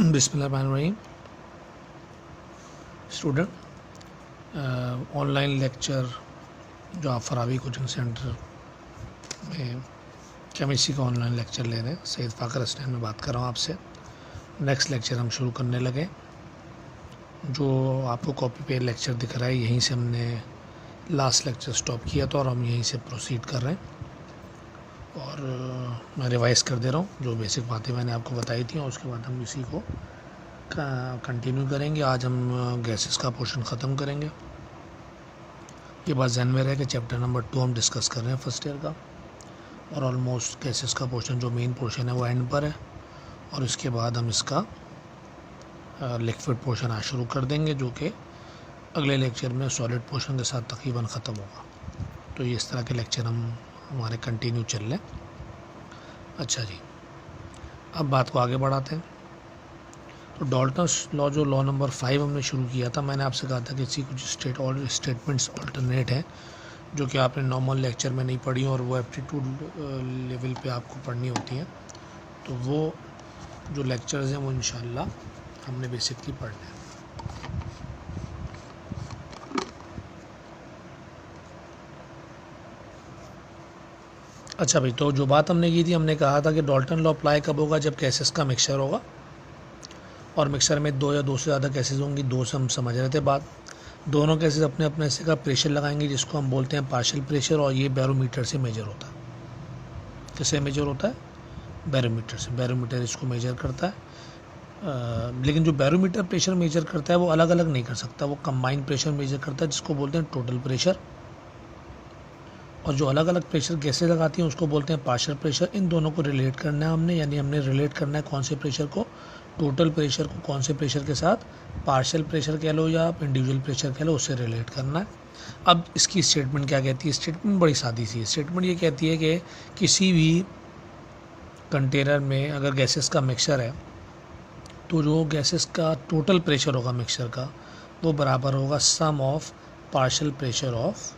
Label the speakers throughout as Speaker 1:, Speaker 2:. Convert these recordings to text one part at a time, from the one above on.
Speaker 1: बिस्मिल्लाहिर्रहमानिर्रहीम। Student, online lecture जो आप फरावी कोचिंग सेंटर में केमिस्ट्री का ऑनलाइन लेक्चर ले रहे हैं, सैयद फ़ाखर हसनैन में बात कर रहा हूँ आपसे। नेक्स्ट लेक्चर हम शुरू करने लगे। जो आपको कॉपी पे लेक्चर दिख रहा है, यहीं से हमने लास्ट लेक्चर स्टॉप किया था और हम यहीं से प्रोसीड कर रहे हैं। और मैं रिवाइज कर दे रहा हूँ जो बेसिक बातें मैंने आपको बताई थी, और उसके बाद हम इसी को कंटिन्यू करेंगे। आज हम गैसेस का पोर्शन ख़त्म करेंगे। ये बात ध्यान में रहे कि चैप्टर नंबर 2 हम डिस्कस कर रहे हैं फर्स्ट ईयर का, और ऑलमोस्ट गैसेस का पोर्शन जो मेन पोर्शन है वो एंड पर है, और इसके बाद हम इसका लिक्विड पोर्शन आज शुरू कर देंगे, जो कि अगले लेक्चर में सॉलिड पोर्शन के साथ तकरीबन ख़त्म होगा। तो ये इस तरह के लेक्चर हमारे कंटिन्यू चल रहे हैं। अच्छा जी, अब बात को आगे बढ़ाते हैं। तो डाल्टन्स लॉ, जो लॉ नंबर 5 हमने शुरू किया था, मैंने आपसे कहा था कि इसकी कुछ स्टेटमेंट्स ऑल्टरनेट हैं जो कि आपने नॉर्मल लेक्चर में नहीं पढ़ी और वो एप्टीट्यूड लेवल पे आपको पढ़नी होती हैं। तो वो जो लेक्चर्स हैं वो इंशाल्लाह हमने बेसिकली पढ़ने हैं। अच्छा भाई, तो जो बात हमने की थी, हमने कहा था कि डाल्टन लॉ अप्लाई कब होगा, जब गैसेस का मिक्सचर होगा और मिक्सचर में 2 या 2 से ज़्यादा गैसेज होंगी। 2 से हम समझ रहे थे बात। दोनों गैसेज अपने अपने से का प्रेशर लगाएंगे, जिसको हम बोलते हैं पार्शियल प्रेशर, और ये बैरोमीटर से मेजर होता है। किससे मेजर होता है? बैरोमीटर से। बैरोमीटर इसको मेजर करता है। लेकिन जो बैरोमीटर प्रेशर मेजर करता है वो अलग अलग नहीं कर सकता, वो कंबाइंड प्रेशर मेजर करता है, जिसको बोलते हैं टोटल प्रेशर। और जो अलग अलग प्रेशर गैसें लगाती हैं उसको बोलते हैं पार्शियल प्रेशर। इन दोनों को रिलेट करना है हमने, यानी हमने रिलेट करना है कौन से प्रेशर को? टोटल प्रेशर को कौन से प्रेशर के साथ? पार्शियल प्रेशर कह लो या आप इंडिविजुअल प्रेशर कह लो, उससे रिलेट करना है। अब इसकी स्टेटमेंट क्या कहती है? स्टेटमेंट बड़ी सादी सी है। स्टेटमेंट ये कहती है कि किसी भी कंटेनर में अगर गैसेस का मिक्सचर है, तो जो गैसेस का टोटल प्रेशर होगा मिक्सचर का, वो बराबर होगा sum of partial pressure of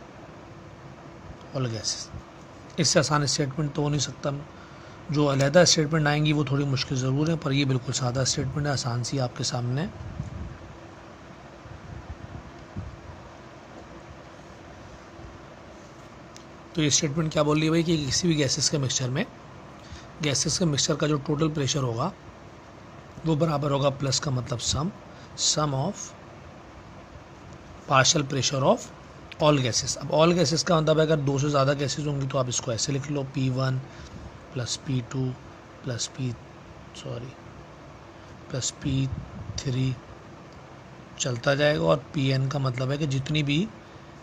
Speaker 1: all gases. इससे आसान स्टेटमेंट तो हो नहीं सकता। जो अलहदा स्टेटमेंट आएंगी वो थोड़ी मुश्किल ज़रूर है, पर ये बिल्कुल सादा स्टेटमेंट है, आसान सी आपके सामने। तो ये स्टेटमेंट क्या बोल रही है भाई कि किसी भी गैसेस के मिक्सचर में, गैसेस के मिक्सचर का जो टोटल प्रेशर होगा वो बराबर होगा, प्लस का मतलब sum of partial pressure of all gases. अब ऑल गैसेस का मतलब है अगर 2 से ज़्यादा गैसेस होंगी तो आप इसको ऐसे लिख लो, P1 plus P2 plus P3 चलता जाएगा, और Pn का मतलब है कि जितनी भी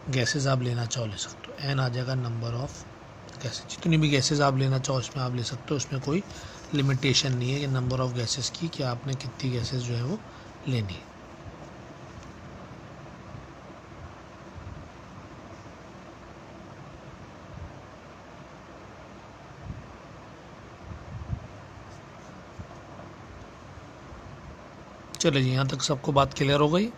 Speaker 1: गैसेस आप लेना चाहो ले सकते हो। n आ जाएगा नंबर ऑफ गैसेस। जितनी भी गैसेस आप लेना चाहो उसमें आप ले सकते हो, उसमें कोई लिमिटेशन नहीं है कि नंबर ऑफ गैसेस की, कि आपने कितनी गैसेस जो है वो लेनी है। चलिए जी, यहाँ तक सबको बात क्लियर हो गई।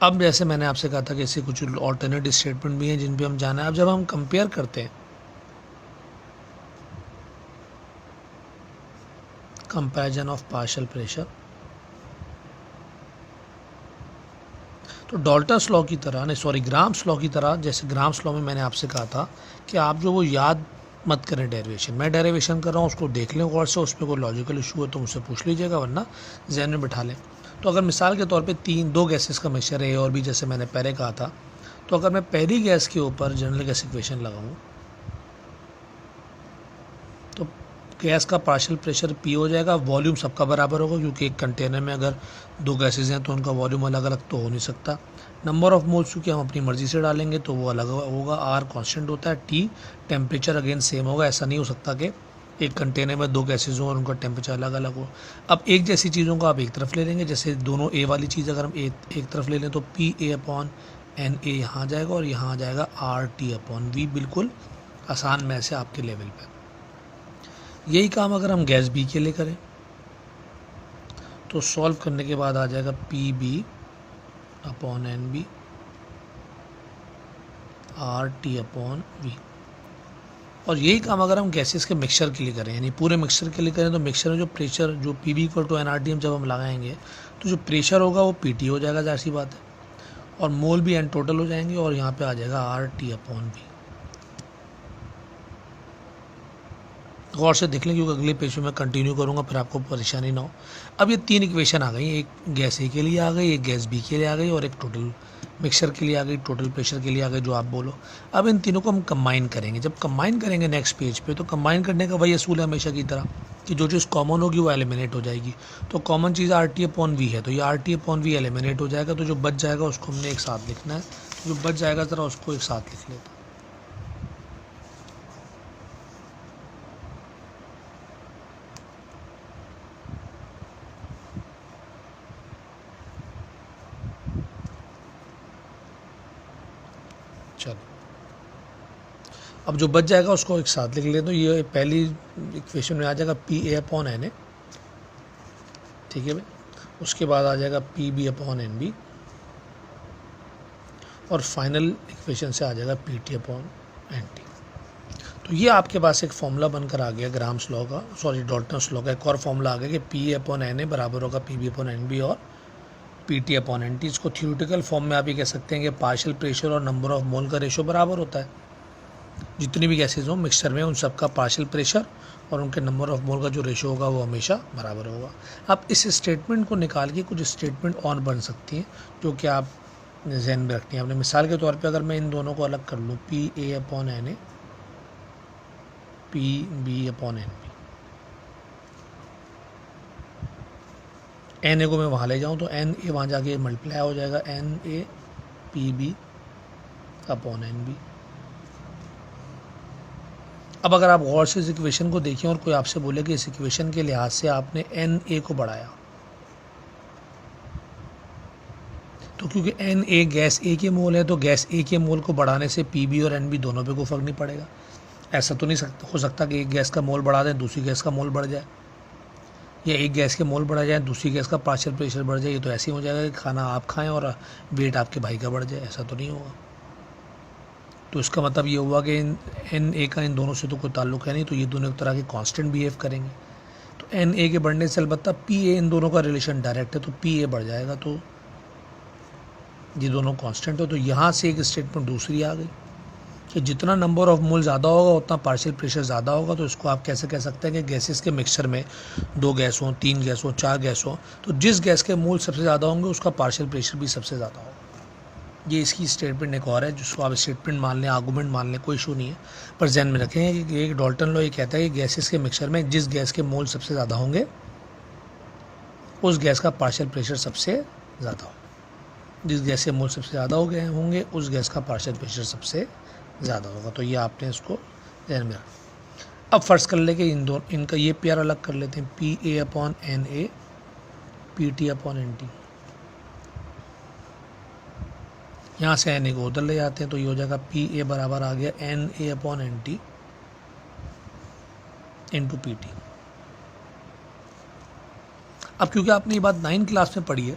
Speaker 1: अब जैसे मैंने आपसे कहा था कि ऐसे कुछ ऑल्टरनेट स्टेटमेंट भी हैं जिन पे हम जाना है। अब जब हम कंपेयर करते हैं, कंपैरिजन ऑफ पार्शियल प्रेशर, तो डाल्टन्स लॉ की तरह, नहीं सॉरी, ग्राम्स लॉ की तरह, जैसे ग्राम्स लॉ में मैंने आपसे कहा था कि आप जो वो याद मत करें डेरिवेशन। मैं डेरिवेशन कर रहा हूँ, उसको देख लें गौर से, उसमें कोई लॉजिकल इशू है तो मुझसे पूछ लीजिएगा, वरना जहन में बिठा लें। तो अगर मिसाल के तौर पे 2 गैसेस का मिक्सचर है, ए और बी, जैसे मैंने पहले कहा था, तो अगर मैं पहली गैस के ऊपर जनरल गैस इक्वेशन लगाऊँ तो गैस का पार्शियल प्रेशर P हो जाएगा। वॉल्यूम सबका बराबर होगा, क्योंकि एक कंटेनर में अगर 2 गैसेज हैं तो उनका वॉल्यूम अलग अलग तो हो नहीं सकता। नंबर ऑफ मोल्स क्योंकि हम अपनी मर्जी से डालेंगे तो वो अलग होगा। R कांस्टेंट होता है। T टेम्परेचर अगेन सेम होगा। ऐसा नहीं हो सकता कि एक कंटेनर में 2 गैसेज हों और उनका टेम्परेचर अलग अलग हो। अब एक जैसी चीज़ों को आप एक तरफ ले लेंगे, जैसे दोनों A वाली चीज़ अगर हम एक तरफ ले लें तो PA/NA यहाँ आ जाएगा, और यहाँ आ जाएगा RT/V। बिल्कुल आसान में से आपके लेवल पर। यही काम अगर हम गैस B के लिए करें तो सॉल्व करने के बाद आ जाएगा PB/NB, RT/V। और यही काम अगर हम गैसेस के मिक्सचर के लिए करें, यानी पूरे मिक्सचर के लिए करें, तो मिक्सचर में जो प्रेशर, जो P B equal to NRTM जब हम लगाएंगे तो जो प्रेशर होगा वो PT हो जाएगा, जाहिर सी बात है, और मोल भी एन टोटल हो जाएंगे, और यहाँ पे आ जाएगा RT/V। गौर से देख लें, क्योंकि अगले पेज में मैं कंटिन्यू करूँगा, फिर आपको परेशानी ना हो। अब ये 3 इक्वेशन आ गई, एक गैस ए के लिए आ गई, एक गैस बी के लिए आ गई, और एक टोटल मिक्सचर के लिए आ गई, टोटल प्रेशर के लिए आ गई, जो आप बोलो। अब इन तीनों को हम कंबाइन करेंगे। जब कंबाइन करेंगे नेक्स्ट पेज पे, तो कंबाइन करने का वही असूल है हमेशा की तरह, कि जो चीज़ कॉमन होगी वो एलिमिनेट हो जाएगी। तो कॉमन चीज़ RT/V है, तो ये RT/V एलिमिनेट हो जाएगा, तो जो बच जाएगा उसको हमने एक साथ लिखना है। जो बच जाएगा ज़रा उसको एक साथ लिख लेते हैं। चलो, अब जो बच जाएगा उसको एक साथ लिख लेते हैं। तो ये पहली इक्वेशन में आ जाएगा PA/NA, ठीक है भाई। उसके बाद आ जाएगा PB/NB, और फाइनल इक्वेशन से आ जाएगा PT/NT। तो ये आपके पास एक फॉर्मूला बनकर आ गया ग्राम्स लॉ का, सॉरी डॉल्टन्स लॉ का एक और फॉर्मूला आ गया कि PA/NA बराबर होगा PB/NB और PT/NT। इसको थ्योरेटिकल फॉर्म में आप ये कह सकते हैं कि पार्शियल प्रेशर और नंबर ऑफ मोल का रेशो बराबर होता है। जितनी भी गैसेज हो मिक्सचर में, उन सबका पार्शियल प्रेशर और उनके नंबर ऑफ मोल का जो रेशो होगा वो हमेशा बराबर होगा। अब इस स्टेटमेंट को निकाल के कुछ स्टेटमेंट और बन सकती हैं, जो कि आप जहन में रखनी है। आपने मिसाल के तौर पे अगर मैं इन दोनों को अलग कर लूँ, PA/NA PB/NB, NA को मैं वहाँ ले जाऊँ तो NA वहाँ जाके मल्टीप्लाई हो जाएगा NA PB/NB। अब अगर आप गौर से इस इक्वेशन को देखें और कोई आपसे बोले कि इस इक्वेशन के लिहाज से आपने NA को बढ़ाया, तो क्योंकि NA गैस A के मोल है, तो गैस A के मोल को बढ़ाने से PB और NB दोनों पे कोई फर्क नहीं पड़ेगा। ऐसा तो नहीं हो सकता कि एक गैस का मोल बढ़ा दें दूसरी गैस का मोल बढ़ जाए, या एक गैस के मोल बढ़ा जाए दूसरी गैस का पार्शियल प्रेशर बढ़ जाए। ये तो ऐसे ही हो जाएगा कि खाना आप खाएं और वेट आपके भाई का बढ़ जाए, ऐसा तो नहीं होगा। तो इसका मतलब ये हुआ कि NA का इन दोनों से तो कोई ताल्लुक है नहीं, तो ये दोनों एक तरह के कांस्टेंट बिहेव करेंगे। तो NA के बढ़ने से अलबत्ता PA, इन दोनों का रिलेशन डायरेक्ट है, तो PA बढ़ जाएगा, तो ये दोनों कांस्टेंट हो। तो यहाँ से एक स्टेटमेंट दूसरी आ गई कि जितना नंबर ऑफ मोल ज़्यादा होगा उतना पार्शियल प्रेशर ज़्यादा होगा। तो इसको आप कैसे कह सकते हैं कि गैसेस के मिक्सचर में 2 गैस हों, 3 गैस हों, 4 गैस हों, तो जिस गैस के मोल सबसे ज़्यादा होंगे उसका पार्शियल प्रेशर भी सबसे ज़्यादा होगा। ये इसकी स्टेटमेंट एक और है, जिसको आप स्टेटमेंट मान लें, आर्गूमेंट मान लें, कोई इशू नहीं है। पर ध्यान में रखें कि एक डॉल्टन लॉ ये कहता है कि गैसेस के मिक्सचर में जिस गैस के मोल सबसे ज़्यादा होंगे उस गैस का पार्शियल प्रेशर सबसे ज़्यादा होगा। जिस गैस के मोल सबसे ज़्यादा हो गए होंगे उस गैस का पार्शियल प्रेशर सबसे ज़्यादा होगा। तो ये आपने इसको ध्यान में रखा। अब फर्ज कर ले कि इनका ये पेयर अलग कर लेते हैं, PA/NA PT/NT। यहाँ से NA को उधर ले जाते हैं, तो ये हो जाएगा PA बराबर आ गया NA/NT इंटू PT। अब क्योंकि आपने ये बात 9 क्लास में पढ़ी है,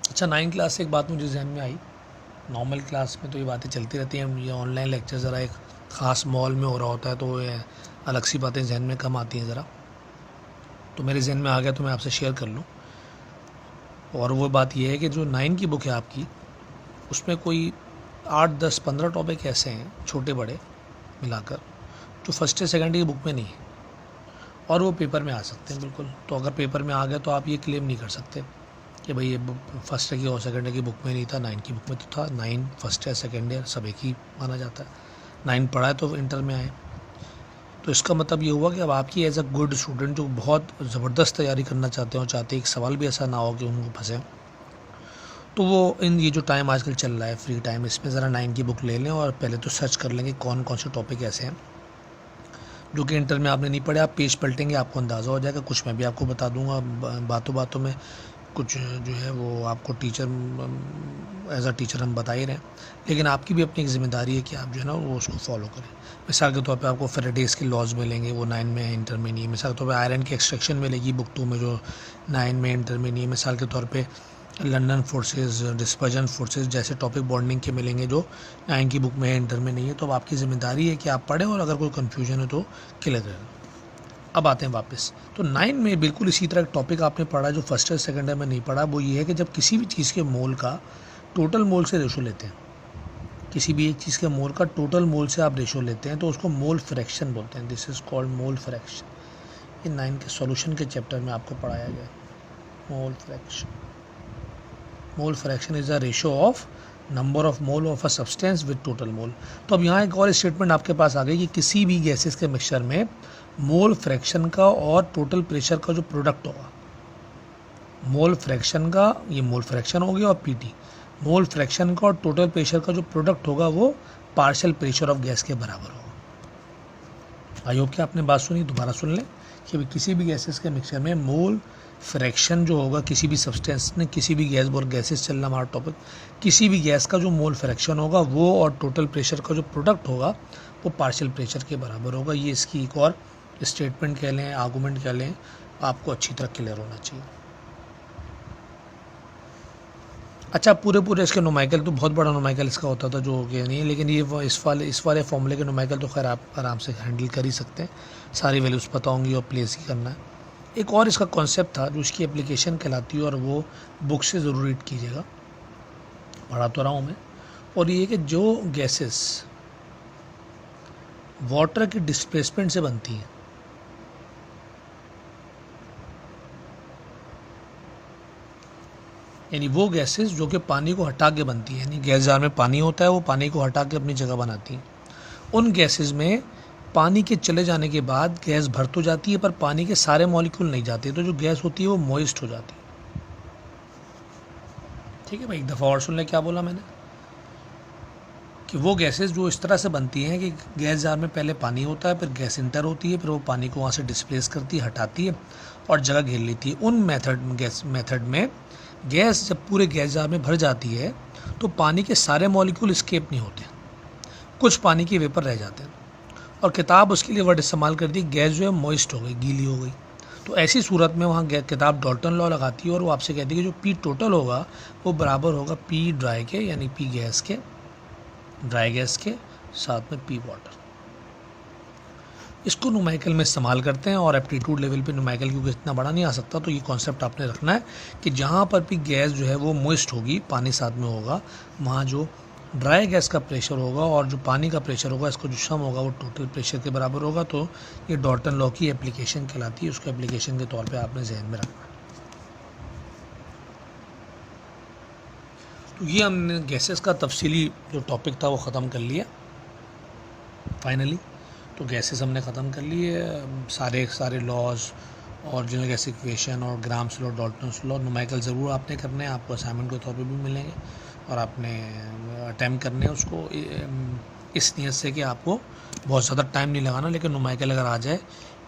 Speaker 1: अच्छा 9 क्लास से एक बात मुझे जहन में आई, नॉर्मल क्लास में तो ये बातें चलती रहती हैं, ये ऑनलाइन लेक्चर ज़रा एक ख़ास मॉल में हो रहा होता है, तो ये अलग सी बातें जहन में कम आती हैं ज़रा, तो मेरे जहन में आ गया तो मैं आपसे शेयर कर लूँ। और वो बात ये है कि जो 9 की बुक है आपकी, उसमें कोई 8, 10, 15 टॉपिक ऐसे हैं छोटे बड़े मिलाकर, जो फर्स्ट या सेकेंड की बुक में नहीं है, और वो पेपर में आ सकते हैं बिल्कुल। तो अगर पेपर में आ गया तो आप ये क्लेम नहीं कर सकते कि भाई ये फर्स्ट ईयर की और सेकेंड ईयर की बुक में नहीं था, 9 की बुक में तो था। 9 फर्स्ट ईयर सेकेंड ईयर सब एक ही माना जाता है, 9 पढ़ा है तो इंटर में आए। तो इसका मतलब ये हुआ कि अब आपकी एज अ गुड स्टूडेंट जो बहुत ज़बरदस्त तैयारी करना चाहते हो, चाहते एक सवाल भी ऐसा ना हो कि उनको फंसे, तो वो इन ये जो टाइम आजकल चल रहा है फ्री टाइम, इसमें ज़रा 9 की बुक ले लें और पहले तो सर्च कर लेंगे कौन कौन से टॉपिक ऐसे हैं जो कि इंटर में आपने नहीं पढ़े। आप पेज पलटेंगे आपको अंदाज़ा हो जाएगा। कुछ मैं भी आपको बता दूंगा बातों बातों में, कुछ जो है वो आपको टीचर एज अ टीचर हम बता ही रहे हैं, लेकिन आपकी भी अपनी एक ज़िम्मेदारी है कि आप जो है ना वो उसको फॉलो करें। मिसाल के तौर पे आपको फेराडेज के लॉज मिलेंगे, वो 9 में इंटर में नहीं है। मिसाल के तौर पे आयरन की एक्सट्रैक्शन मिलेगी बुक 2 में, जो 9 में इंटर में नहीं है। मिसाल के तौर पे लंदन फोर्सेस, डिस्पर्जन फोर्सेस जैसे टॉपिक बॉन्डिंग के मिलेंगे जो 9 की बुक में है, इंटर में नहीं है। तो अब आपकी जिम्मेदारी है कि आप पढ़ें और अगर कोई कन्फ्यूजन है तो क्लियर करें। अब आते हैं वापस। तो 9 में बिल्कुल इसी तरह का टॉपिक आपने पढ़ा जो फर्स्ट ईयर सेकेंड ईयर में नहीं पढ़ा। वो ये है कि जब किसी भी चीज़ के मोल का टोटल मोल से रेशो लेते हैं, किसी भी एक चीज़ के मोल का टोटल मोल से आप रेशो लेते हैं तो उसको मोल फ्रैक्शन बोलते हैं। This is called mole fraction. ये 9 के सॉल्यूशन के चैप्टर में आपको पढ़ाया गया। Mole fraction, mole fraction is a ratio of number of mole of a substance with total mole. तो अब यहाँ एक और स्टेटमेंट आपके पास आ गई कि किसी भी गैसेस के मिक्सचर में मोल फ्रैक्शन का और टोटल प्रेशर का जो प्रोडक्ट होगा, मोल फ्रैक्शन का, ये मोल फ्रैक्शन हो गया, और पीटी, मोल फ्रैक्शन का और टोटल प्रेशर का जो प्रोडक्ट होगा वो पार्शियल प्रेशर ऑफ गैस के बराबर होगा। आई होप कि आपने बात सुनी, दोबारा सुन लें कि किसी भी गैसेस के मिक्सचर में मोल फ्रैक्शन जो होगा किसी भी सब्सटेंस में, किसी भी गैस, और गैसेस चल रहा हमारा टॉपिक, किसी भी गैस का जो मोल फ्रैक्शन होगा वो और टोटल प्रेशर का जो प्रोडक्ट होगा वो पार्शियल प्रेशर के बराबर होगा। ये इसकी एक और स्टेटमेंट कह लें, आर्गूमेंट कह लें, आपको अच्छी तरह क्लियर होना चाहिए। अच्छा, पूरे इसके नोमाइकल तो बहुत बड़ा नोमाइकल इसका होता था जो कि नहीं है, लेकिन ये इस वाले फॉर्मूले के नोमाइकल तो खैर आप आराम से हैंडल कर ही सकते हैं, सारी वैल्यूज़ पता होंगी और प्लेस ही करना है। एक और इसका कॉन्सेप्ट था जो इसकी एप्लीकेशन कहलाती है और वो बुक से ज़रूर रीड कीजिएगा, पढ़ा तो रहा हूँ मैं। और ये कि जो गैसेस वाटर की डिस्प्लेसमेंट से बनती हैं, यानी वो गैसेस जो कि पानी को हटा के बनती है, यानी गैस जार में पानी होता है, वो पानी को हटा के अपनी जगह बनाती हैं। उन गैसेस में पानी के चले जाने के बाद गैस भर तो जाती है पर पानी के सारे मॉलिक्यूल नहीं जाते, तो जो गैस होती है वो मॉइस्ट हो जाती है। ठीक है भाई, एक दफ़ा और सुन ले क्या बोला मैंने, कि वो गैसेस जो इस तरह से बनती हैं कि गैस जार में पहले पानी होता है, फिर गैस इंटर होती है, फिर वो पानी को वहाँ से डिस्प्लेस करती है, हटाती है और जगह घेर लेती है। उन मेथड में गैस जब पूरे गैस जार में भर जाती है तो पानी के सारे मॉलिक्यूल एस्केप नहीं होते, कुछ पानी के वेपर रह जाते हैं। और किताब उसके लिए वर्ड इस्तेमाल करती है, गैस जो है मॉइस्ट हो गई, गीली हो गई। तो ऐसी सूरत में वहाँ किताब डाल्टन लॉ लगाती है और वो आपसे कहती है कि जो पी टोटल होगा वो बराबर होगा पी ड्राई के, यानी पी गैस के, ड्राई गैस के साथ में पी वाटर। इसको न्यूमेरिकल में इस्तेमाल करते हैं और एप्टीट्यूड लेवल पे न्यूमेरिकल क्योंकि इतना बड़ा नहीं आ सकता, तो ये कॉन्सेप्ट आपने रखना है कि जहाँ पर भी गैस जो है वो मॉइस्ट होगी, पानी साथ में होगा, वहाँ जो ड्राई गैस का प्रेशर होगा और जो पानी का प्रेशर होगा, इसको जो सम होगा वो टोटल प्रेशर के बराबर होगा। तो ये डाल्टन लॉ की एप्लीकेशन कहलाती है, उसको एप्लीकेशन के तौर पे आपने जहन में रखना है। तो ये हमने गैसेस का तफसीली जो टॉपिक था वो ख़त्म कर लिया फाइनली। तो गैसेस हमने ख़त्म कर लिए, सारे लॉज और जो गैस इक्वेशन और grams law, Dalton's law, numerical ज़रूर आपने करने हैं, आपको असाइनमेंट के तौर पे भी मिलेंगे और आपने अटैम्प्ट करने हैं उसको इस नीयत से कि आपको बहुत ज़्यादा टाइम नहीं लगाना। लेकिन न्यूमेरिकल अगर आ जाए,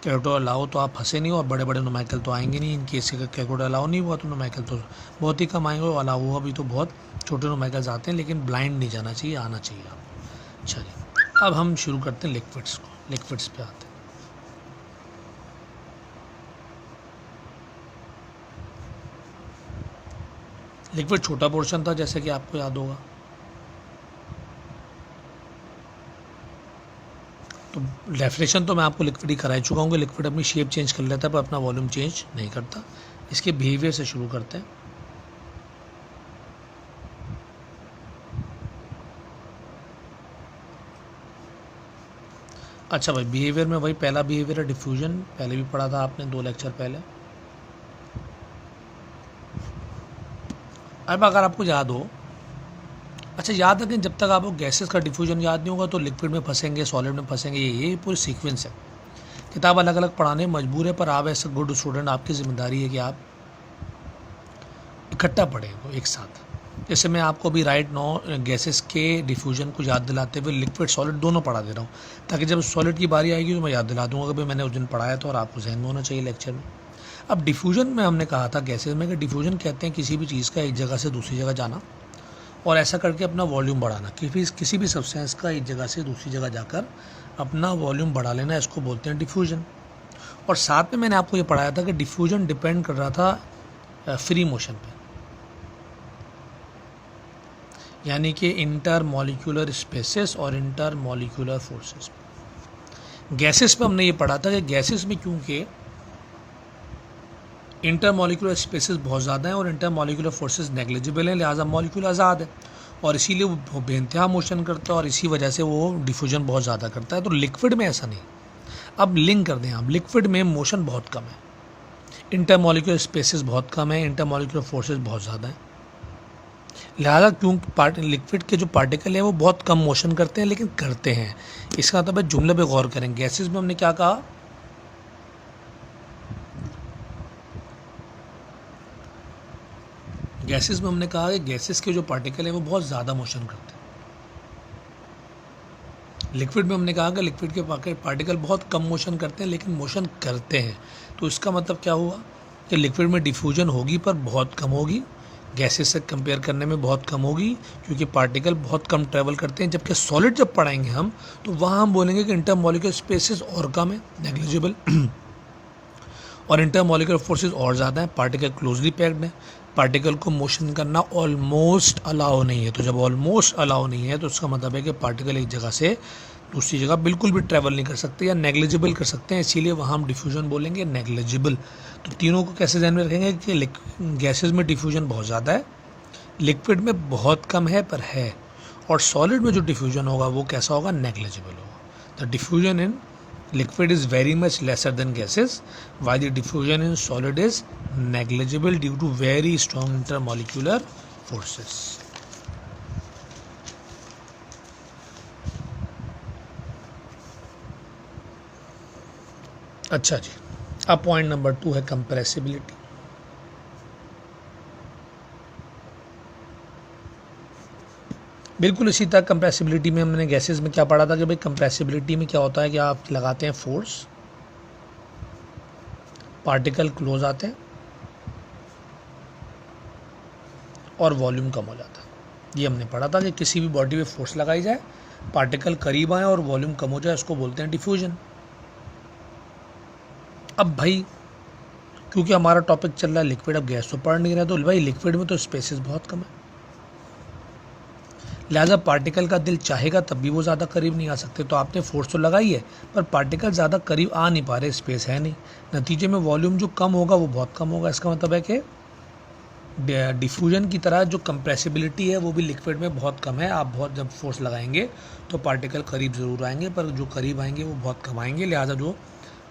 Speaker 1: कैलकुलेटर अलाउ, तो आप फंसे नहीं, और बड़े बड़े न्यूमेरिकल तो आएंगे नहीं। इन केस का कैलकुलेटर अलाउ नहीं हुआ तो न्यूमेरिकल तो बहुत ही कम आएंगे, और अलाउ हुआ भी तो बहुत छोटे न्यूमेरिकल्स आते हैं, लेकिन ब्लाइंड नहीं जाना चाहिए, आना चाहिए आपको। चलिए अब हम शुरू करते हैं लिक्विड्स को, लिक्विड्स पे आते हैं। लिक्विड छोटा पोर्शन था जैसे कि आपको याद होगा, तो डेफिनेशन तो मैं आपको लिक्विड ही कराई चुका हूँ कि लिक्विड अपनी शेप चेंज कर लेता है पर अपना वॉल्यूम चेंज नहीं करता। इसके बिहेवियर से शुरू करते हैं। अच्छा भाई, बिहेवियर में वही पहला बिहेवियर है डिफ्यूजन, पहले भी पढ़ा था आपने 2 लेक्चर पहले। अब अगर आपको याद हो, अच्छा याद रखें, जब तक आपको गैसेस का डिफ्यूजन याद नहीं होगा तो लिक्विड में फंसेंगे, सॉलिड में फंसेंगे, ये पूरी सीक्वेंस है। किताब अलग अलग पढ़ाने मजबूर है, पर आप ऐसे गुड स्टूडेंट, आपकी जिम्मेदारी है कि आप इकट्ठा पढ़ें एक साथ। जैसे मैं आपको अभी राइट नाउ गैसेस के डिफ्यूजन को याद दिलाते हुए लिक्विड सॉलिड दोनों पढ़ा दे रहा हूँ, ताकि जब सॉलिड की बारी आएगी तो मैं याद दिला दूँगा कि भाई मैंने उस दिन पढ़ाया था और आपको जहन में होना चाहिए लेक्चर में। अब डिफ्यूजन में हमने कहा था गैसेस में कि डिफ्यूजन कहते हैं किसी भी चीज़ का एक जगह से दूसरी जगह जाना और ऐसा करके अपना वॉल्यूम बढ़ाना, किसी भी सब्सटेंस का एक जगह से दूसरी जगह जाकर अपना वॉल्यूम बढ़ा लेना, इसको बोलते हैं डिफ्यूजन। और साथ में मैंने आपको ये पढ़ाया था कि डिफ्यूजन डिपेंड कर रहा था फ्री मोशन पे। यानी कि इंटर मॉलिक्यूलर स्पेसेस और इंटर मॉलिक्यूलर फोर्सेस। गैसेस में हमने ये पढ़ा था कि गैसेस में क्योंकि इंटर मॉलिक्यूलर स्पेसेस बहुत ज़्यादा हैं और इंटर मॉलिक्यूलर फोर्सेस नेग्लिजिबल हैं, लिहाजा मॉलिक्यूल आज़ाद है और इसीलिए वो बेइंतहा मोशन करता है और इसी वजह से वो डिफ्यूजन बहुत ज़्यादा करता है। तो लिक्विड में ऐसा नहीं। अब लिंक कर दें आप, लिक्विड में मोशन बहुत कम है, इंटर मॉलिक्यूलर स्पेसेस बहुत कम है, इंटर मॉलिक्यूलर फोर्सेस बहुत ज़्यादा हैं, लिहाजा क्योंकि लिक्विड के जो पार्टिकल हैं वो बहुत कम मोशन करते हैं, लेकिन करते हैं। इसका मतलब जुमले पे गौर करें। गैसेस में हमने क्या कहा, गैसेस में हमने कहा कि गैसेस के जो पार्टिकल हैं वो बहुत ज़्यादा मोशन करते हैं। लिक्विड में हमने कहा कि लिक्विड के पार्टिकल बहुत कम मोशन करते हैं, लेकिन मोशन करते हैं। तो इसका मतलब क्या हुआ कि लिक्विड में डिफ्यूजन होगी पर बहुत कम होगी, गैसेस से कंपेयर करने में बहुत कम होगी, क्योंकि पार्टिकल बहुत कम ट्रैवल करते हैं। जबकि सॉलिड जब पढ़ाएंगे हम, तो वहाँ हम बोलेंगे कि इंटरमॉलिक्यूलर स्पेसेस और कम है, नेग्लिजिबल, और इंटरमॉलिक्यूलर फोर्सेस और ज़्यादा है, पार्टिकल क्लोजली पैक्ड है, पार्टिकल को मोशन करना ऑलमोस्ट अलाउ नहीं है। तो जब ऑलमोस्ट अलाउ नहीं है तो उसका मतलब है कि पार्टिकल एक जगह से दूसरी जगह बिल्कुल भी ट्रैवल नहीं कर सकते या नेग्लिजिबल कर सकते हैं, इसीलिए वहाँ हम डिफ्यूजन बोलेंगे नेग्लिजिबल। तो तीनों को कैसे ध्यान में रखेंगे कि गैसेज में डिफ्यूजन बहुत ज़्यादा है, लिक्विड में बहुत कम है पर है, और सॉलिड में जो डिफ्यूजन होगा वो कैसा होगा, नेग्लिजिबल होगा। The diffusion in liquid is very much lesser than gases, while the diffusion in solid is negligible due to very strong intermolecular forces. अच्छा जी, अब पॉइंट नंबर 2 है कंप्रेसिबिलिटी। बिल्कुल इसी तरह कंप्रेसिबिलिटी में हमने गैसेस में क्या पढ़ा था कि भाई कंप्रेसिबिलिटी में क्या होता है कि आप लगाते हैं फोर्स, पार्टिकल क्लोज आते हैं और वॉल्यूम कम हो जाता है। ये हमने पढ़ा था कि किसी भी बॉडी में फोर्स लगाई जाए, पार्टिकल करीब आए और वॉल्यूम कम हो जाए, उसको बोलते हैं डिफ्यूजन। अब भाई क्योंकि हमारा टॉपिक चल रहा है लिक्विड, अब गैस तो पढ़ नहीं रहा, तो भाई लिक्विड में तो स्पेसेस बहुत कम है, लिहाजा पार्टिकल का दिल चाहेगा तब भी वो ज़्यादा करीब नहीं आ सकते। तो आपने फोर्स तो लगाई है पर पार्टिकल ज़्यादा करीब आ नहीं पा रहे, स्पेस है नहीं, नतीजे में वॉल्यूम जो कम होगा वो बहुत कम होगा। इसका मतलब है कि डिफ्यूजन की तरह जो कंप्रेसिबिलिटी है वो भी लिक्विड में बहुत कम है। आप बहुत जब फोर्स लगाएंगे तो पार्टिकल करीब ज़रूर आएंगे, पर जो करीब आएंगे वो बहुत कम आएंगे, लिहाजा जो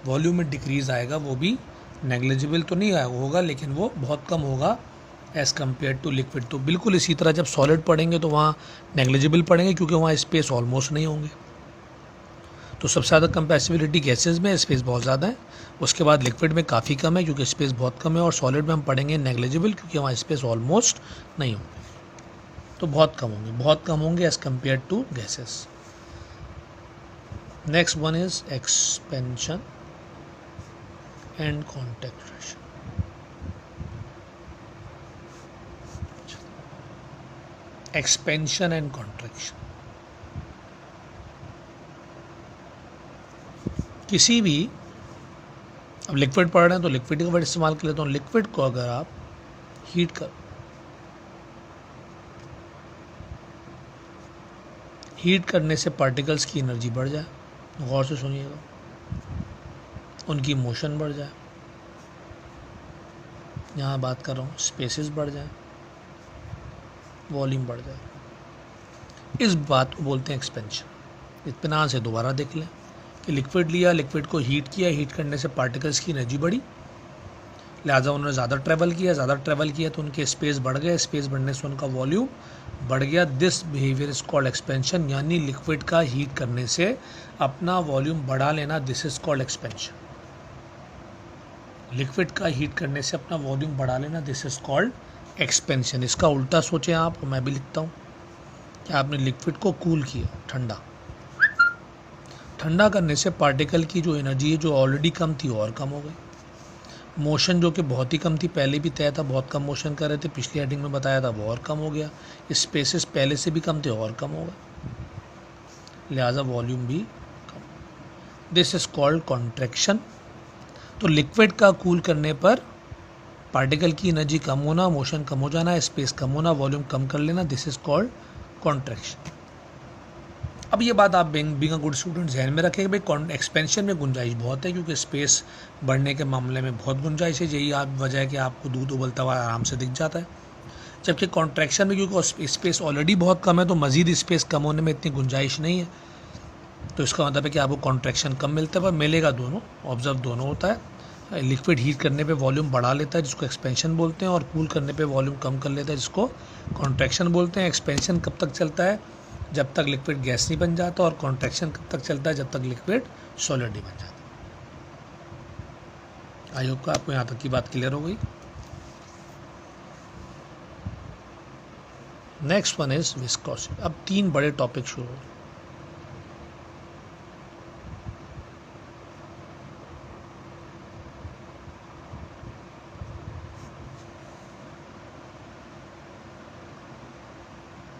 Speaker 1: वॉल्यूम में डिक्रीज़ आएगा वो भी नेग्लिजिबल तो नहीं होगा, लेकिन वो बहुत कम होगा एज़ कम्पेयर टू लिक्विड। तो बिल्कुल इसी तरह जब सॉलिड पढ़ेंगे तो वहाँ नेग्लिजिबल पढ़ेंगे, क्योंकि वहाँ स्पेस ऑलमोस्ट नहीं होंगे। तो सबसे ज़्यादा कंप्रेसिबिलिटी गैसेज में, स्पेस बहुत ज़्यादा है, उसके बाद लिक्विड में काफ़ी कम है क्योंकि स्पेस बहुत कम है, और सॉलिड में हम पढ़ेंगे नेग्लिजिबल क्योंकि वहाँ स्पेस ऑलमोस्ट नहीं होंगे। तो बहुत कम होंगे as compare to gases. Next one is expansion and contraction. Expansion and contraction, किसी भी, अब लिक्विड पढ़ रहे हैं तो लिक्विड का वर्ड इस्तेमाल कर लेता हूँ। लिक्विड को अगर आप हीट करने से पार्टिकल्स की एनर्जी बढ़ जाए, गौर से सुनिएगा, उनकी मोशन बढ़ जाए, यहाँ बात कर रहा हूँ स्पेसेस बढ़ जाए, वॉल्यूम बढ़ जाए, इस बात को बोलते हैं एक्सपेंशन। इत्मीनान से दोबारा देख लें कि लिक्विड लिया, लिक्विड को हीट किया, हीट करने से पार्टिकल्स की एनर्जी बढ़ी, लिहाजा उन्होंने ज़्यादा ट्रैवल किया तो उनके स्पेस बढ़ गए, स्पेस बढ़ने से उनका वॉल्यूम बढ़ गया। This behaviour is called expansion, यानी लिक्विड का हीट करने से अपना वॉल्यूम बढ़ा लेना, this is called expansion. Liquid का हीट करने से अपना वॉल्यूम बढ़ा लेना, दिस इज कॉल्ड एक्सपेंशन। इसका उल्टा सोचें आप, और मैं भी लिखता हूँ कि आपने लिक्विड को कूल किया, ठंडा करने से पार्टिकल की जो एनर्जी है जो ऑलरेडी कम थी और कम हो गई, मोशन जो कि बहुत ही कम थी, पहले भी तय था बहुत कम मोशन कर रहे थे, पिछली हेडिंग में बताया था, वो और कम हो गया, स्पेसेस पहले से भी कम थे और कम हो गए, लिहाजा वॉल्यूम भी कम। This is called contraction. तो लिक्विड का कूल करने पर पार्टिकल की एनर्जी कम होना, मोशन कम हो जाना, स्पेस कम होना, वॉल्यूम कम कर लेना, दिस इज कॉल्ड कॉन्ट्रैक्शन। अब ये बात आप बीइंग अ गुड स्टूडेंट ध्यान में रखें कि भाई एक्सपेंशन में गुंजाइश बहुत है, क्योंकि स्पेस बढ़ने के मामले में बहुत गुंजाइश है। यही आप वजह है कि आपको दूध उबलता हुआ आराम से दिख जाता है। जबकि कॉन्ट्रैक्शन में क्योंकि स्पेस ऑलरेडी बहुत कम है तो मज़ीद स्पेस कम होने में इतनी गुंजाइश नहीं है। तो इसका मतलब है कि आपको कॉन्ट्रैक्शन कम मिलता है, पर मिलेगा दोनों, ऑब्जर्व दोनों होता है। लिक्विड हीट करने पे वॉल्यूम बढ़ा लेता है जिसको एक्सपेंशन बोलते हैं, और कूल करने पे वॉल्यूम कम कर लेता है जिसको कॉन्ट्रैक्शन बोलते हैं। एक्सपेंशन कब तक चलता है? जब तक लिक्विड गैस नहीं बन जाता, और कॉन्ट्रैक्शन कब तक चलता है? जब तक लिक्विड सॉलिड नहीं बन जाता। आई होप का आपको यहाँ तक की बात क्लियर हो गई। Next one is viscosity. अब 3 बड़े टॉपिक शुरू हो।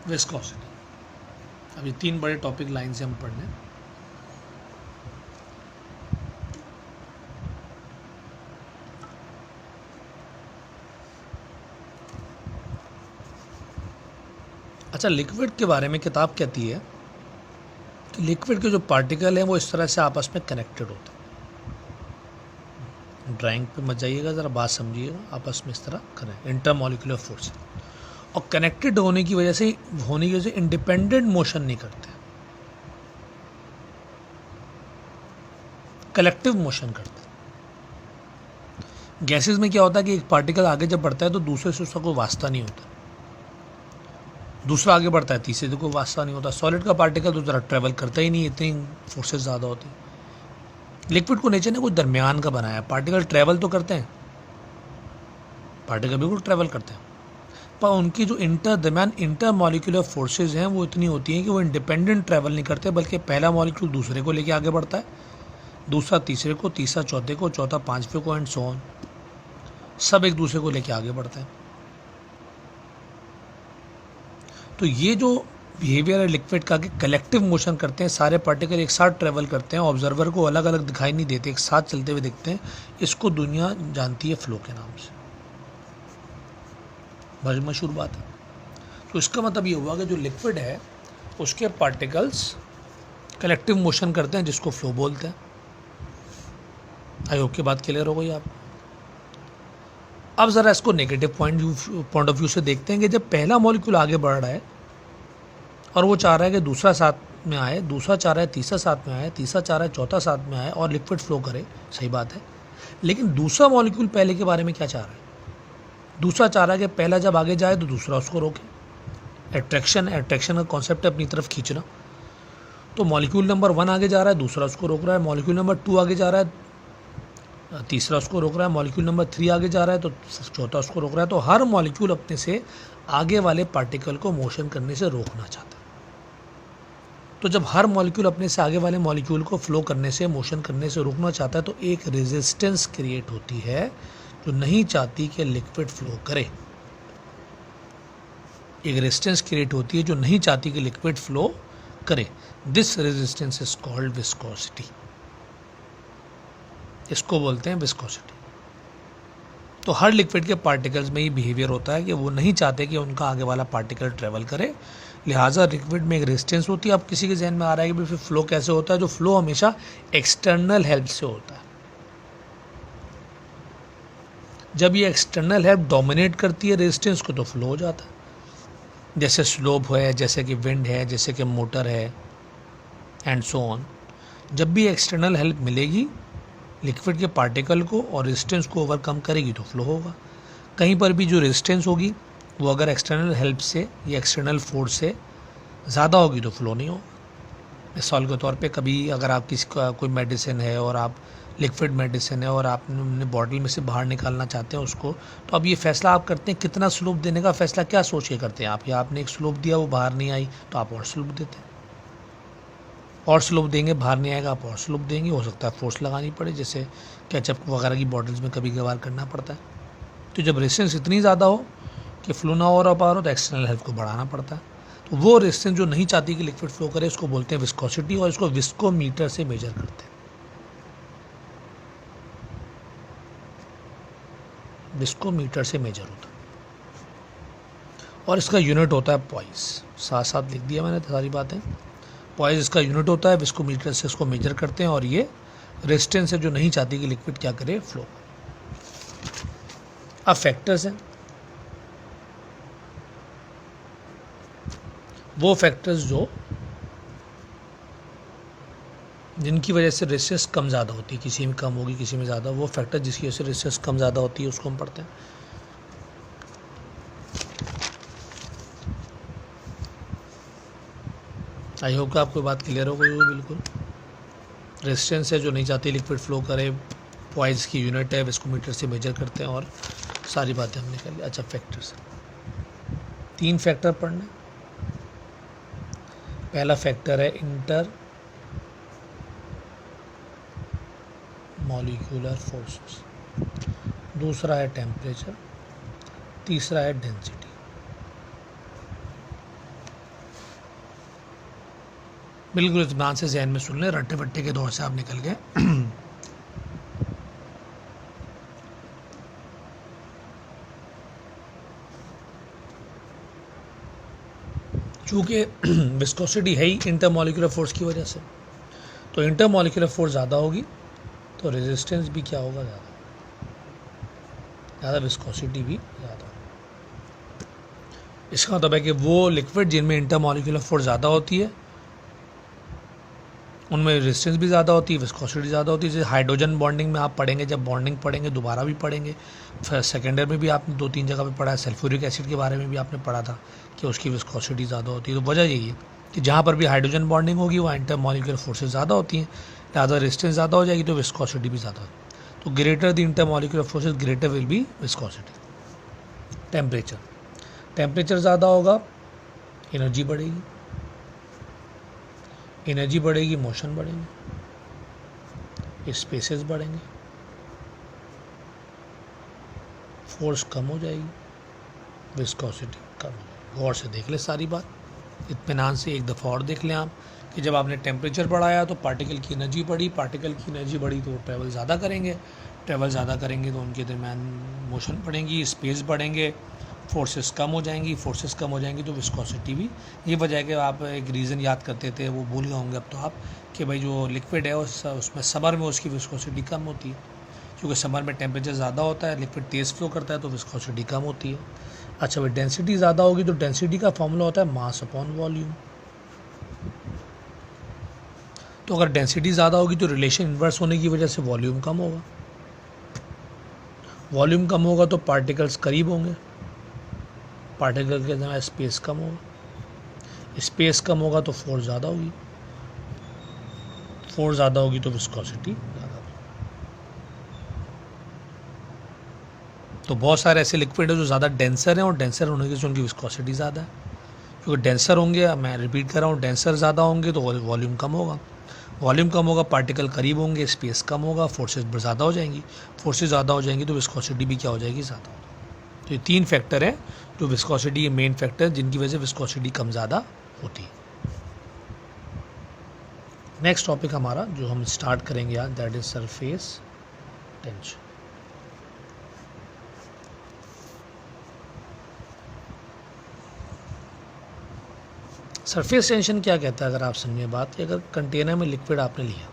Speaker 1: विस्कोसिटी। अब ये 3 बड़े टॉपिक लाइन से हम पढ़ने। अच्छा, लिक्विड के बारे में किताब कहती है कि लिक्विड के जो पार्टिकल हैं वो इस तरह से आपस में कनेक्टेड होते हैं। ड्राइंग पे मत जाइएगा, ज़रा बात समझिएगा। आपस में इस तरह करें, इंटरमॉलिक्यूलर फोर्स, और कनेक्टेड होने की वजह से इंडिपेंडेंट मोशन नहीं करते, कलेक्टिव मोशन करते हैं। गैसेस में क्या होता है कि एक पार्टिकल आगे जब बढ़ता है तो दूसरे से उसका कोई वास्ता नहीं होता, दूसरा आगे बढ़ता है तीसरे से कोई वास्ता नहीं होता। सॉलिड का पार्टिकल तो ज़रा ट्रैवल करता ही नहीं, इतनी फोर्सेस ज़्यादा होती है। लिक्विड को नेचर ने कुछ दरमियान का बनाया। पार्टिकल ट्रैवल तो करते हैं, पार्टिकल बिल्कुल ट्रैवल करते हैं, पर उनकी जो दरमियान इंटर मॉलिक्यूलर फोर्सेज हैं वो इतनी होती हैं कि वो इंडिपेंडेंट ट्रैवल नहीं करते, बल्कि पहला मॉलिक्यूल दूसरे को लेके आगे बढ़ता है, दूसरा तीसरे को, तीसरा चौथे को, चौथा पांचवें को, एंड सो ऑन। सब एक दूसरे को लेके आगे बढ़ते हैं। तो ये जो बिहेवियर है लिक्विड का कि कलेक्टिव मोशन करते हैं, सारे पार्टिकल एक साथ ट्रैवल करते हैं, ऑब्जर्वर को अलग अलग दिखाई नहीं देते, एक साथ चलते हुए दिखते हैं, इसको दुनिया जानती है फ्लो के नाम से। बड़ी मशहूर बात है। तो इसका मतलब ये हुआ कि जो लिक्विड है उसके पार्टिकल्स कलेक्टिव मोशन करते हैं जिसको फ्लो बोलते हैं। आई होप की बात क्लियर हो गई आप। अब ज़रा इसको नेगेटिव पॉइंट ऑफ व्यू से देखते हैं कि जब पहला मॉलिक्यूल आगे बढ़ रहा है और वो चाह रहा है कि दूसरा साथ में आए, दूसरा चाह रहा है तीसरा साथ में आए, तीसरा चाह रहा है चौथा साथ में आए और लिक्विड फ्लो करे, सही बात है। लेकिन दूसरा मॉलिक्यूल पहले के बारे में क्या चाह रहा है? दूसरा चाह रहा है कि पहला जब आगे जाए तो दूसरा उसको रोके। अट्रैक्शन का कॉन्सेप्ट है अपनी तरफ खींचना। तो मॉलिक्यूल नंबर 1 आगे जा रहा है, दूसरा उसको रोक रहा है। मॉलिक्यूल नंबर 2 आगे जा रहा है, तीसरा उसको रोक रहा है। मॉलिक्यूल नंबर 3 आगे जा रहा है तो चौथा उसको रोक रहा है। तो हर मॉलिक्यूल अपने से आगे वाले पार्टिकल को मोशन करने से रोकना चाहता है। तो जब हर मॉलिक्यूल अपने से आगे वाले मॉलिक्यूल को फ्लो करने से, मोशन करने से रोकना चाहता है, तो एक रेजिस्टेंस क्रिएट होती है जो नहीं चाहती कि लिक्विड फ्लो करे। एक रेजिस्टेंस क्रिएट होती है जो नहीं चाहती कि लिक्विड फ्लो करे। This resistance is called viscosity. इसको बोलते हैं विस्कोसिटी। तो हर लिक्विड के पार्टिकल्स में ये बिहेवियर होता है कि वो नहीं चाहते कि उनका आगे वाला पार्टिकल ट्रेवल करे, लिहाजा लिक्विड में एक रेजिस्टेंस होती है। अब किसी के जहन में आ रहा है कि फिर फ्लो कैसे होता है? जो फ्लो हमेशा एक्सटर्नल हेल्प से होता है। जब ये एक्सटर्नल हेल्प डोमिनेट करती है रेजिस्टेंस को तो फ्लो हो जाता है। जैसे स्लोप है, जैसे कि विंड है, जैसे कि मोटर है, एंड सो ऑन। जब भी एक्सटर्नल हेल्प मिलेगी लिक्विड के पार्टिकल को और रेजिस्टेंस को ओवरकम करेगी तो फ्लो होगा। कहीं पर भी जो रेजिस्टेंस होगी वो अगर एक्सटर्नल हेल्प से या एक्सटर्नल फोर्स से ज़्यादा होगी तो फ्लो नहीं होगा। मिसाल के तौर पे कभी अगर आप किसी का कोई मेडिसिन है और आप लिक्विड मेडिसिन है और आपने बॉटल में से बाहर निकालना चाहते हैं उसको, तो अब ये फैसला आप करते हैं कितना स्लोप देने का फैसला क्या सोच के करते हैं आप? या आपने एक स्लोप दिया वो बाहर नहीं आई तो आप और स्लोप देते हैं, और स्लोप देंगे बाहर नहीं आएगा आप और स्लोप देंगे। हो सकता है फोर्स लगानी पड़े, जैसे केचप वगैरह की बॉटल्स में कभी कभार करना पड़ता है। तो जब रेजिस्टेंस इतनी ज़्यादा हो कि फ्लो ना हो रहा पार हो तो एक्सटर्नल हेल्प को बढ़ाना पड़ता है। तो वो रेजिस्टेंस जो नहीं चाहती कि लिक्विड फ्लो करे उसको बोलते हैं विस्कोसिटी, और इसको विस्कोमीटर से मेजर करते हैं। विस्कोमीटर से मेजर होता है और इसका यूनिट होता है पॉइस। साथ साथ लिख दिया मैंने सारी बातें। पॉइज इसका यूनिट होता है, विस्कोमीटर से इसको मेजर करते हैं, और ये रेजिस्टेंस है जो नहीं चाहती कि लिक्विड क्या करे, फ्लो। अब फैक्टर्स हैं, वो फैक्टर्स जो जिनकी वजह से रेजिस्टेंस कम ज़्यादा होती है, किसी में कम होगी किसी में ज़्यादा, वो फैक्टर जिसकी वजह से रेजिस्टेंस कम ज़्यादा होती है उसको हम पढ़ते हैं। आई होप कि आपको बात क्लियर हो गई हो बिल्कुल। रेजिस्टेंस है जो नहीं चाहती लिक्विड फ्लो करे, पॉइज की यूनिट है, विस्कोमीटर से मेजर करते हैं, और सारी बातें हमने कर ली। अच्छा, फैक्टर्स 3 फैक्टर पढ़ने। पहला फैक्टर है इंटर मॉलिक्यूलर फोर्सेस, दूसरा है टेम्परेचर, तीसरा है डेंसिटी। बिल्कुल इत्मीनान से जहन में सुन लें, रट्टे वट्टे के दौर से आप निकल गए। चूँकि विस्कोसिटी है ही इंटरमॉलिक्यूलर फोर्स की वजह से, तो इंटरमॉलिक्यूलर फोर्स ज़्यादा होगी तो रेजिस्टेंस भी क्या होगा, ज़्यादा विस्कोसिटी भी ज़्यादा। इसका मतलब है कि वो लिक्विड जिनमें इंटरमॉलिक्यूलर फोर्स ज़्यादा होती है उनमें रेजिस्टेंस भी ज़्यादा होती है, विस्कोसिटी ज़्यादा होती है। जैसे हाइड्रोजन बॉन्डिंग में आप पढ़ेंगे, जब बॉन्डिंग पढ़ेंगे दोबारा भी पढ़ेंगे, फिर सेकेंड ईयर में भी आपने 2-3 जगह पे पढ़ा है। सल्फ्यूरिक एसिड के बारे में भी आपने पढ़ा था कि उसकी विस्कोसिटी ज़्यादा होती है। तो वजह यही है कि जहाँ पर भी हाइड्रोजन बॉन्डिंग होगी वहाँ इंटरमॉलिक्यूलर फोर्सेज ज़्यादा होती हैं, ज़्यादा रेजिस्टेंस ज़्यादा हो जाएगी तो विस्कोसिटी भी ज़्यादा होगी। तो greater the intermolecular forces greater will be viscosity. Temperature ज़्यादा होगा, एनर्जी बढ़ेगी, एनर्जी बढ़ेगी, मोशन बढ़ेंगे, स्पेसेस बढ़ेंगे, फोर्स कम हो जाएगी, विस्कोसिटी कम हो जाएगी। गौर से देख ले सारी बात, इत्मीनान से एक दफ़ा और देख लें आप कि जब आपने टेम्परेचर बढ़ाया तो पार्टिकल की एनर्जी बढ़ी, पार्टिकल की एनर्जी बढ़ी तो वो ट्रैवल ज़्यादा करेंगे, ट्रैवल ज़्यादा करेंगे तो उनके दरमियान मोशन बढ़ेंगी, स्पेस बढ़ेंगे, फोर्सेस कम हो जाएंगी, फोर्सेस कम हो जाएंगी तो विस्कोसिटी भी। ये वजह है कि आप एक रीज़न याद करते थे, वो भूल गए होंगे अब तो आप, कि भाई जो लिक्विड है उसमें समर में उसकी विस्कोसिटी कम होती है, क्योंकि समर में टेम्परेचर ज़्यादा होता है, लिक्विड तेज़ फ्लो करता है तो विस्कोसिटी कम होती है। अच्छा भाई, डेंसिटी ज़्यादा होगी तो डेंसिटी का फॉर्मूला होता है मास अपॉन वॉल्यूम। तो अगर डेंसिटी ज़्यादा होगी तो रिलेशन इन्वर्स होने की वजह से वॉल्यूम कम होगा, वॉल्यूम कम होगा तो पार्टिकल्स करीब होंगे, पार्टिकल के अंदर स्पेस कम होगा, स्पेस कम होगा तो फोर्स ज़्यादा होगी, फोर्स ज़्यादा होगी तो विस्कोसिटी ज़्यादा होगी। तो बहुत सारे ऐसे लिक्विड है जो ज़्यादा डेंसर हैं और डेंसर होने की उनकी विस्कोसिटी ज़्यादा है, क्योंकि डेंसर होंगे, मैं रिपीट कर रहा हूँ, डेंसर ज़्यादा होंगे तो वॉल्यूम कम होगा, वॉल्यूम कम होगा, पार्टिकल करीब होंगे, स्पेस कम होगा, फोर्सेस ज़्यादा हो जाएंगी, फोर्सेस ज़्यादा हो जाएंगी तो विस्कोसिटी भी क्या हो जाएगी, ज़्यादा हो जाएगी। तो ये 3 फैक्टर हैं जो विस्कोसिटी, ये मेन फैक्टर जिनकी वजह से विस्कोसिटी कम ज़्यादा होती है। नेक्स्ट टॉपिक हमारा जो हम स्टार्ट करेंगे आज, that is surface tension. Surface tension क्या कहता है, अगर आप समझे बात, कि अगर कंटेनर में लिक्विड आपने लिया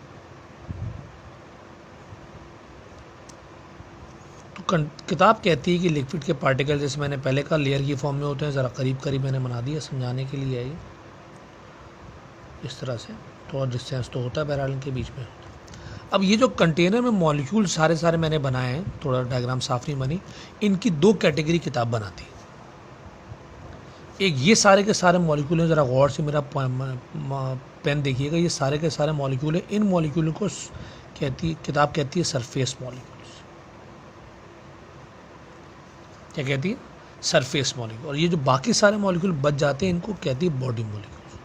Speaker 1: तो किताब कहती है कि लिक्विड के पार्टिकल, जैसे मैंने पहले कहा लेयर की फॉर्म में होते हैं, ज़रा करीब करीब मैंने बना दिया समझाने के लिए, है इस तरह से, तो और डिस्टेंस तो होता है बहरहाल इनके बीच में। अब ये जो कंटेनर में मॉलिक्यूल सारे मैंने बनाए हैं, थोड़ा डायग्राम साफ नहीं बनी, इनकी 2 कैटेगरी किताब बनाती है। एक ये सारे के सारे मॉलिक्यूल हैं, ज़रा गौर से मेरा पेन देखिएगा, ये सारे के सारे मॉलिक्यूल हैं, इन मॉलिक्यूल को किताब कहती है सरफेस मॉलिक्यूल्स। क्या कहती है, सरफेस मॉलिक्यूल। और ये जो बाकी सारे मॉलिक्यूल बच जाते हैं इनको कहती है बॉडी मॉलिक्यूल्स।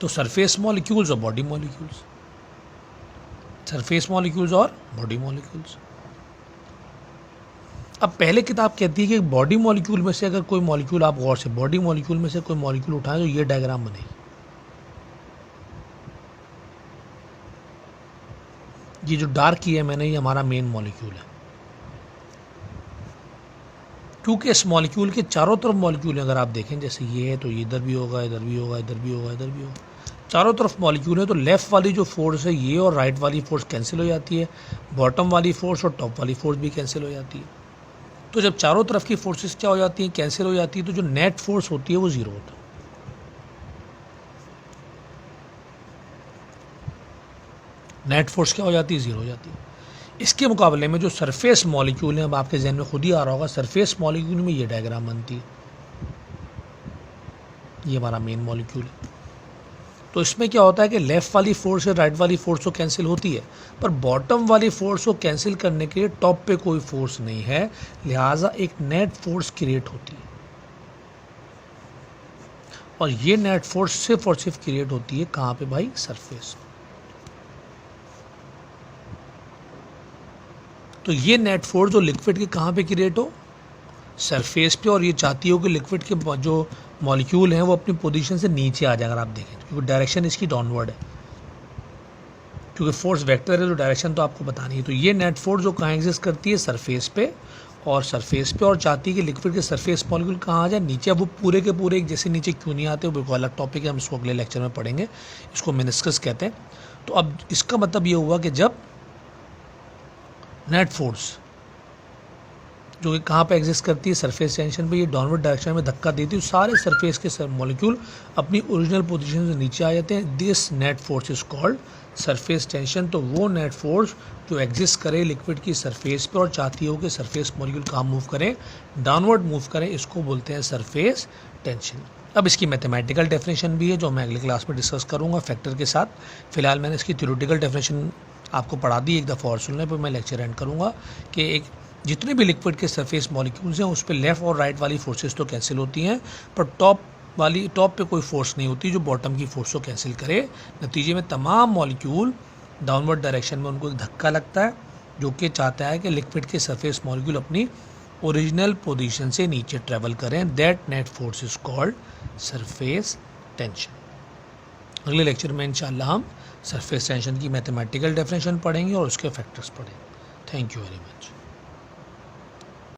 Speaker 1: तो सरफेस मॉलिक्यूल्स और बॉडी मॉलिक्यूल्स, सरफेस मॉलिक्यूल्स और बॉडी मॉलिक्यूल्स। अब पहले किताब कहती है कि बॉडी मॉलिक्यूल में से अगर कोई मॉलिक्यूल, आप गौर से, बॉडी मॉलिक्यूल में से कोई मॉलिक्यूल उठाएं तो ये डायग्राम बनेगी। ये जो डार्क की है मैंने, ये हमारा मेन मॉलिक्यूल है, क्योंकि इस मॉलिक्यूल के चारों तरफ मॉलिक्यूल अगर आप देखें, जैसे ये है तो ये इधर भी होगा, इधर भी होगा, इधर भी होगा, इधर भी होगा, चारों तरफ मॉलिक्यूल है, तो लेफ़्ट वाली जो फोर्स है ये और राइट वाली फोर्स कैंसिल हो जाती है, बॉटम वाली फोर्स और टॉप वाली फोर्स भी कैंसिल हो जाती है। तो जब चारों तरफ की फोर्सेस क्या हो जाती हैं, कैंसिल हो जाती है, तो जो नेट फोर्स होती है वो ज़ीरो होता है। नेट फोर्स क्या हो जाती है, ज़ीरो हो जाती है। इसके मुकाबले में जो सरफेस मॉलिक्यूल है, अब आपके जहन में खुद ही आ रहा होगा, सरफेस मॉलिक्यूल में ये डायग्राम बनती है, ये हमारा मेन मॉलिक्यूल है। तो इसमें क्या होता है कि लेफ़्ट वाली फोर्स है राइट वाली फोर्स तो कैंसिल होती है, पर बॉटम वाली फोर्स को कैंसिल करने के लिए टॉप पे कोई फोर्स नहीं है, लिहाजा एक नेट फोर्स क्रिएट होती है। और ये नेट फोर्स सिर्फ और सिर्फ क्रिएट होती है कहाँ पे भाई, सरफेस। तो ये नेट फोर्स जो लिक्विड के कहाँ पे क्रिएट हो, सरफेस पे, और ये चाहती हो कि लिक्विड के जो मॉलिक्यूल हैं वो अपनी पोजीशन से नीचे आ जाए। अगर आप देखें क्योंकि डायरेक्शन इसकी डाउनवर्ड है, क्योंकि फोर्स वेक्टर है तो डायरेक्शन तो आपको बतानी है। तो ये नेट फोर्स जो कहाँ एग्जिस्ट करती है, सरफेस पे, और सरफेस पे, और चाहती है कि लिक्विड के सरफेस मॉलिक्यूल कहाँ आ जाए, नीचे। अब वो पूरे के पूरे एक जैसे नीचे क्यों नहीं आते, वो बिल्कुल अलग टॉपिक है, हम इसको अगले लेक्चर में पढ़ेंगे, इसको मेनिस्कस कहते हैं। तो अब इसका मतलब ये हुआ कि जब नेट फोर्स जो कि कहाँ पे एग्जिस्ट करती है, सरफेस टेंशन पे, ये डाउनवर्ड डायरेक्शन में धक्का देती है, सारे सरफेस के मॉलिक्यूल अपनी ओरिजिनल पोजीशन से नीचे आ जाते हैं। This net force is called surface tension. तो वो नेट फोर्स जो एग्जिस्ट करे लिक्विड की सरफेस पे और चाहती हो कि सरफेस मॉलिक्यूल कहाँ मूव करें, डाउनवर्ड मूव करें, इसको बोलते हैं सरफेस टेंशन। अब इसकी मैथमेटिकल डेफिनेशन भी है जो मैं अगले क्लास में डिस्कस करूँगा फैक्टर के साथ। फिलहाल मैंने इसकी थ्योरेटिकल डेफिनेशन आपको पढ़ा दी, एक दफ़ा और सुनने पर मैं लेक्चर एंड करूँगा कि एक जितने भी लिक्विड के सरफेस मॉलिक्यूल्स हैं उस पर लेफ़्ट और राइट वाली फोर्सेस तो कैंसिल होती हैं, पर टॉप पे कोई फोर्स नहीं होती जो बॉटम की फोर्स को कैंसिल करे। नतीजे में तमाम मॉलिक्यूल डाउनवर्ड डायरेक्शन में उनको एक धक्का लगता है जो कि चाहता है कि लिक्विड के सरफेस मॉलिक्यूल अपनी ओरिजिनल पोजीशन से नीचे ट्रेवल करें। That net force is called surface tension. अगले लेक्चर में इंशाल्लाह हम सरफेस टेंशन की मैथमेटिकल डेफिनेशन पढ़ेंगे और उसके फैक्टर्स पढ़ेंगे। Thank you very much.